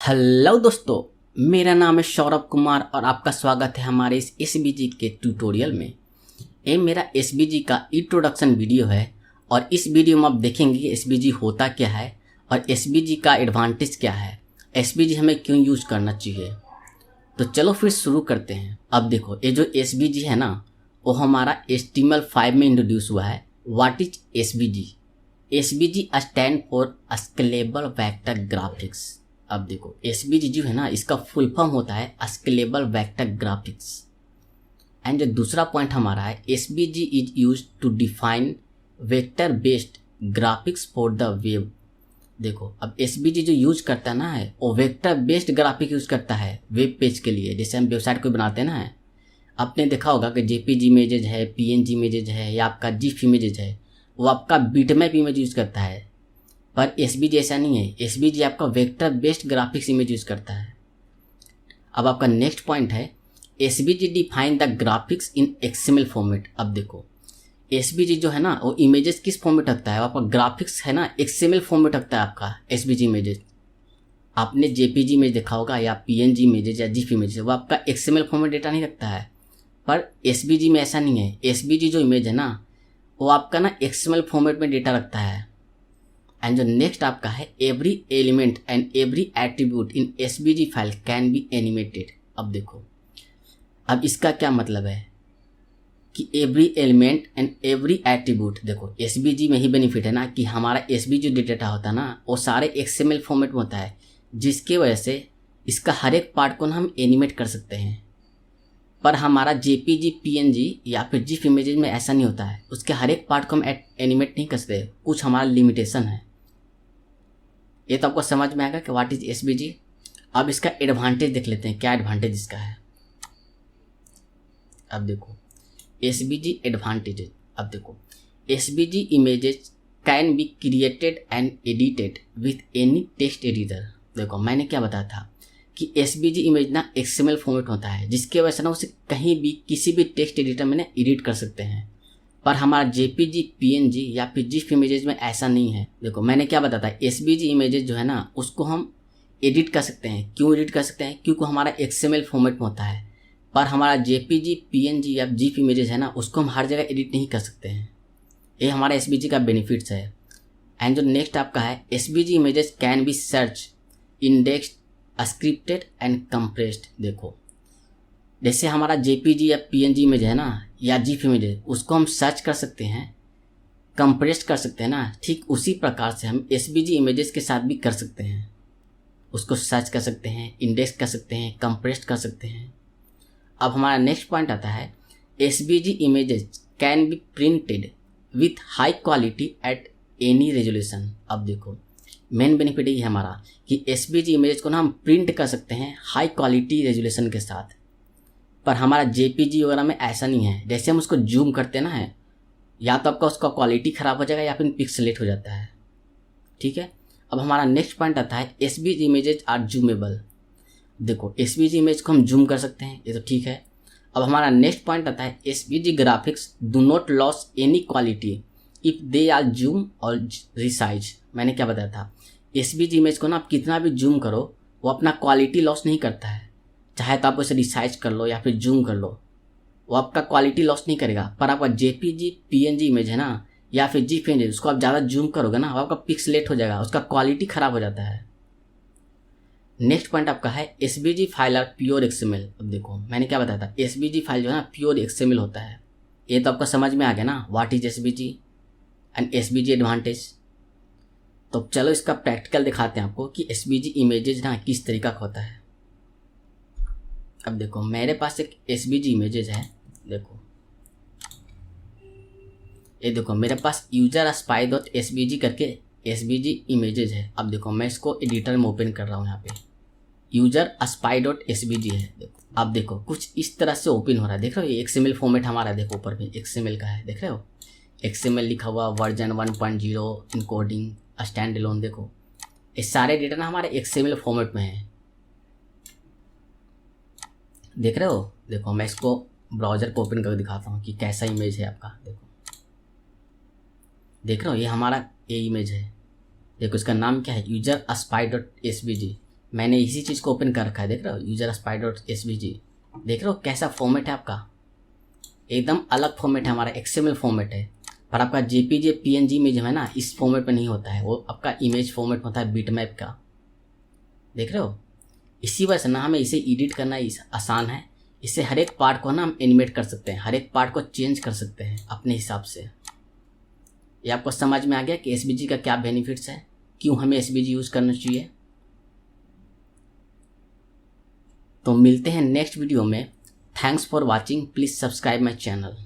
Hello दोस्तों, मेरा नाम है सौरभ कुमार और आपका स्वागत है हमारे इस एसबीजी के ट्यूटोरियल में। ये मेरा एसबीजी का इंट्रोडक्शन वीडियो है और इस वीडियो में आप देखेंगे कि एसबीजी होता क्या है और एसबीजी का एडवांटेज क्या है, एसबीजी हमें क्यों यूज करना चाहिए। तो चलो फिर शुरू करते हैं। अब देखो, ये जो एसबीजी है ना, वो हमारा HTML5 में इंट्रोड्यूस हुआ है। What is SBG? SBG stand for scalable vector graphics. अब देखो, एसबीजी जो है ना, इसका फुल फॉर्म होता है स्केलेबल वेक्टर ग्राफिक्स। एंड जो दूसरा पॉइंट हमारा है, SBG is use to define vector based graphics for the web. देखो, अब एसबीजी जो यूज करता है ना है, वो वेक्टर बेस्ड ग्राफिक यूज करता है वेब पेज के लिए। जैसे हम वेबसाइट को बनाते हैं ना, आपने देखा होगा कि जेपीजी इमेजेज है, पीएनजी इमेजेज है या आपका जीफ इमेजेज है, वो आपका बिटमैप इमेज यूज करता है। पर एसबीजी ऐसा नहीं है, एसबीजी आपका vector based graphics image use करता है। अब आपका नेक्स्ट पॉइंट है, SBG define the graphics in XML format. अब देखो, एसबीजी जो है ना, वो इमेजेस किस फॉर्मेट रखता है, आपका ग्राफिक्स है ना एक्सएमएल फॉर्मेट रखता है आपका एसबीजी इमेजेस। आपने जेपीजी इमेज देखा होगा या पीएनजी इमेजेस या जीफ इमेजेस, वो आपका एक्सएमएल फॉर्मेट डेटा नहीं रखता है। पर एसबीजी में ऐसा नहीं है। एसबीजी जो इमेज है ना, वो आपका ना एक्सएमएल फॉर्मेट में डेटा रखता है। एंड जो नेक्स्ट आपका है, every element and every attribute in SBG file can be animated. अब देखो, अब इसका क्या मतलब है कि every element and every attribute, देखो एसबीजी में ही बेनिफिट है ना कि हमारा एसबीजी जो डेटा होता है ना, वो सारे एक्सएमएल फॉर्मेट में होता है, जिसके वजह से इसका हर एक पार्ट को ना हम एनिमेट कर सकते हैं। पर हमारा जेपीजी, पीएनजी या फिर जीफ इमेजेज में ऐसा नहीं होता है। उसके हर एक पार्ट को हम एनिमेट नहीं कर सकते, कुछ हमारा लिमिटेशन है। ये तो आपको समझ में आएगा कि व्हाट इज एसबीजी। अब इसका एडवांटेज देख लेते हैं, क्या एडवांटेज इसका है। अब देखो, एसबीजी एडवांटेजेस। अब देखो, SBG images can be created and edited with any text editor. देखो, मैंने क्या बताया था कि एसबीजी इमेज ना एक्सएमएल फॉर्मेट होता है, जिसके वजह से ना उसे कहीं भी किसी भी टेक्स्ट एडिटर में ना एडिट कर सकते हैं। पर हमारा जेपीजी, पीएनजी या फिर जीफ इमेजेस में ऐसा नहीं है। देखो, मैंने क्या बताया था, एसबीजी इमेजेस जो है ना, उसको हम एडिट कर सकते हैं। क्यों एडिट कर सकते हैं? क्योंकि हमारा एक्सएमएल फॉर्मेट में होता है। पर हमारा जेपीजी, पीएनजी या जीफ इमेजेस है ना, उसको हम हर जगह एडिट नहीं कर सकते हैं। ये हमारा एसबीजी का बेनिफिट्स है। एंड जो नेक्स्ट आपका है, SBG images can be search, indexed, scripted and compressed. देखो, जैसे हमारा जेपीजी या पीएनजी इमेज है ना या जीफ इमेज है, उसको हम सर्च कर सकते हैं, कंप्रेस कर सकते हैं ना, ठीक उसी प्रकार से हम एसबीजी इमेजेस के साथ भी कर सकते हैं। उसको सर्च कर सकते हैं, इंडेक्स कर सकते हैं, कंप्रेस कर सकते हैं। अब हमारा नेक्स्ट पॉइंट आता है, SBG images can be printed with high quality at any resolution. अब देखो, मेन बेनिफिट ये है हमारा कि एसबीजी इमेजेस को ना हम प्रिंट कर सकते हैं हाई क्वालिटी रेजोल्यूशन के साथ। पर हमारा जेपीजी वगैरह में ऐसा नहीं है। जैसे हम उसको जूम करते ना है, या तो आपका उसका क्वालिटी ख़राब हो जाएगा या फिर पिक्सलेट हो जाता है। ठीक है। अब हमारा नेक्स्ट पॉइंट आता है, एसबीजी इमेजेस आर जूमेबल। देखो, एसबीजी इमेज को हम जूम कर सकते हैं, ये तो ठीक है। अब हमारा नेक्स्ट पॉइंट आता है, SBG graphics do not loss any quality if they are zoom और रिसाइज। मैंने क्या बताया था, एसबीजी इमेज को ना आप कितना भी जूम करो, वो अपना क्वालिटी लॉस नहीं करता है। चाहे तो आप उसे रिसाइज कर लो या फिर जूम कर लो, वो आपका क्वालिटी लॉस नहीं करेगा। पर आपका जेपीजी, पीएनजी इमेज है ना या फिर जीफ इमेज, उसको आप ज़्यादा जूम करोगे ना, वो आपका पिक्सलेट हो जाएगा, उसका क्वालिटी ख़राब हो जाता है। नेक्स्ट पॉइंट आपका है, SBG file are pure XML. अब देखो, मैंने क्या बताया था, एसबीजी फाइल जो है ना प्योर एक्सएमएल होता है। ये तो आपको समझ में आ गया ना, what is SBG and SBG advantage. तो चलो इसका प्रैक्टिकल दिखाते हैं आपको कि एसबीजी इमेजेज ना किस तरीका का होता है। अब देखो, मेरे पास एक एसबीजी इमेजेज है। देखो, ये देखो, मेरे पास यूजर स्पाई डॉट एसबीजी करके एसबीजी इमेजेज है। अब देखो, मैं इसको एडिटर में ओपन कर रहा हूँ। यहाँ पे यूजर स्पाई डॉट एसबीजी है। देखो, अब देखो कुछ इस तरह से ओपन हो रहा है। देख रहे हो, ये एक्सएमएल फॉर्मेट हमारा, देखो ऊपर में एक्सएमएल का है, देख रहे हो, एक्सएमएल लिखा हुआ, वर्जन 1.0, इनकोडिंग, स्टैंड एलोन। देखो, ये सारे डेटा ना हमारे एक्सएमएल फॉर्मेट में है। देख रहे हो, देखो मैं इसको ब्राउज़र को ओपन करके दिखाता हूँ कि कैसा इमेज है आपका। देखो, देख रहे हो, ये हमारा ये इमेज है। देखो, इसका नाम क्या है, यूजर स्पाई डॉट एसबीजी। मैंने इसी चीज़ को ओपन कर रखा है, देख रहे हो, यूजर स्पाई डॉट SVG। देख रहे हो कैसा फॉर्मेट है आपका, एकदम अलग फॉर्मेट है हमारा, XML फॉर्मेट है। पर आपका JPG PNG इमेज है ना, इस फॉर्मेट में नहीं होता है, वो आपका इमेज फॉर्मेट होता है बिटमैप का। देख रहे हो, इसी वजह से ना हमें इसे एडिट करना आसान है। इससे हर एक पार्ट को ना हम एनिमेट कर सकते हैं, हर एक पार्ट को चेंज कर सकते हैं अपने हिसाब से। ये आपको समझ में आ गया कि SVG का क्या बेनिफिट्स है, क्यों हमें SVG यूज़ करना चाहिए। तो मिलते हैं नेक्स्ट वीडियो में। Thanks for watching, please subscribe my channel.